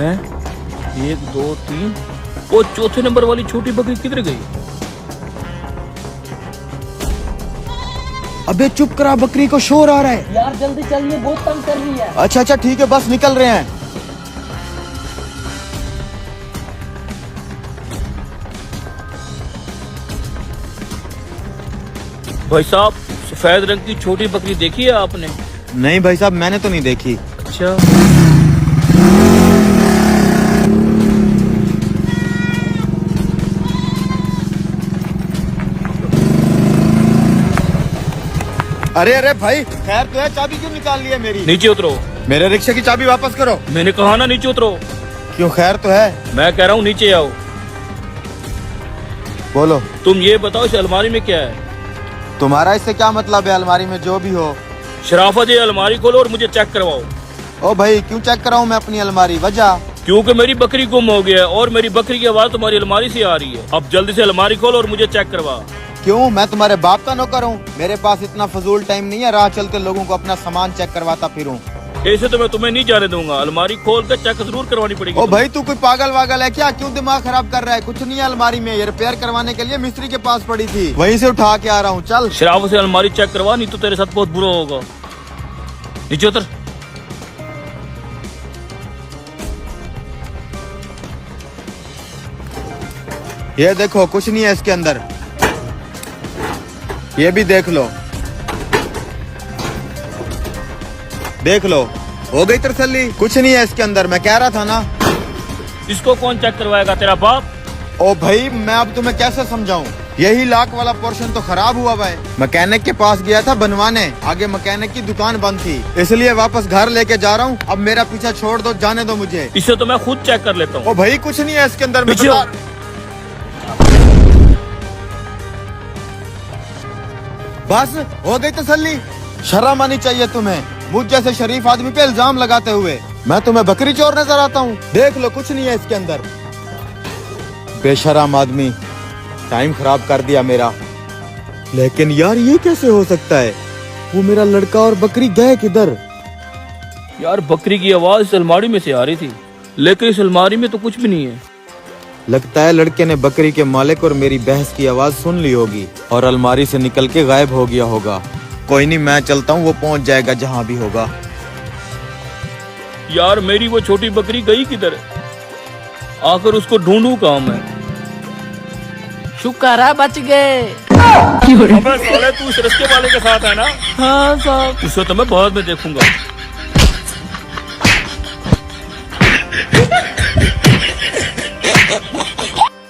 हैं? 1 2 3 वो चौथे नंबर वाली छोटी बकरी किधर गई? अबे चुप करा, बकरी को शोर आ रहा है। यार जल्दी चलिए, बहुत तंग कर रही है। अच्छा अच्छा ठीक है, बस निकल रहे हैं। भाई साहब, सफेद रंग की छोटी बकरी देखी है आपने? नहीं भाई साहब, मैंने तो नहीं देखी। अच्छा, अरे अरे भाई, खैर तो है, चाबी क्यों निकाल ली है मेरी? नीचे उतरो। मेरे रिक्शे की चाबी वापस करो। मैंने कहा ना नीचे उतरो। क्यों, खैर तो है? मैं कह रहा हूँ नीचे आओ। बोलो। तुम ये बताओ इस अलमारी में क्या है? तुम्हारा इससे क्या मतलब है? अलमारी में जो भी हो। शराफत, ये अलमारी खोलो और मुझे चेक करवाओ। ओ भाई, क्यों चेक कराऊं मैं अपनी अलमारी? वजह? क्योंकि मेरी बकरी गुम हो गया है और मेरी बकरी की आवाज तुम्हारी अलमारी से आ रही है। अब जल्दी से अलमारी खोलो और मुझे चेक करवा। क्यों, मैं तुम्हारे बाप का नौकर हूँ? मेरे पास इतना फजूल टाइम नहीं है राह चलते लोगों को अपना सामान चेक करवाता फिरूं। ऐसे तो मैं तुम्हें नहीं जाने दूंगा। अलमारी खोल कर चेक जरूर करवानी पड़ेगी। ओ भाई, तू कोई पागल वागल है क्या? क्यों दिमाग खराब कर रहा है? कुछ नहीं है अलमारी में, ये रिपेयर करवाने के लिए मिस्त्री के पास पड़ी थी, वहीं से उठा के आ रहा हूँ। चल। शराफत से अलमारी चेक करवा, नहीं तो तेरे साथ बहुत बुरा होगा। नीचे उतर। ये देखो, कुछ नहीं है इसके अंदर। ये भी देख लो, देख लो। हो गई तसल्ली? कुछ नहीं है इसके अंदर, मैं कह रहा था ना। इसको कौन चेक करवाएगा, तेरा बाप? ओ भाई, मैं अब तुम्हें कैसे समझाऊं? यही लाख वाला पोर्शन तो खराब हुआ भाई। मैकेनिक के पास गया था बनवाने, आगे मैकेनिक की दुकान बंद थी, इसलिए वापस घर लेके जा रहा हूँ। अब मेरा पीछा छोड़ दो, जाने दो मुझे। इसे तो मैं खुद चेक कर लेता हूँ। ओ भाई, कुछ नहीं है इसके अंदर। मैं पीछे हो। बस हो गई तसल्ली? शर्म आनी चाहिए तुम्हें, मुझ जैसे शरीफ आदमी पे इल्जाम लगाते हुए। मैं तुम्हें बकरी चोर नजर आता हूँ? देख लो, कुछ नहीं है इसके अंदर। बेशरम आदमी, टाइम खराब कर दिया मेरा। लेकिन यार, ये कैसे हो सकता है? वो मेरा लड़का और बकरी गए किधर? यार, बकरी की आवाज इस अलमारी में से आ रही थी, लेकिन इस अलमारी में तो कुछ भी नहीं है। लगता है लड़के ने बकरी के मालिक और मेरी बहस की आवाज सुन ली होगी और अलमारी से निकल के गायब हो गया होगा। कोई नहीं, मैं चलता हूँ, वो पहुंच जाएगा जहाँ भी होगा। यार, मेरी वो छोटी बकरी गई किधर है? आकर उसको ढूंढूं कहाँ मैं? शुक्र है बच गए। अबे साले, तू इस रिश्ते वाले के साथ है ना? हाँ साहब। उसे तो मैं बाद में देखूंगा।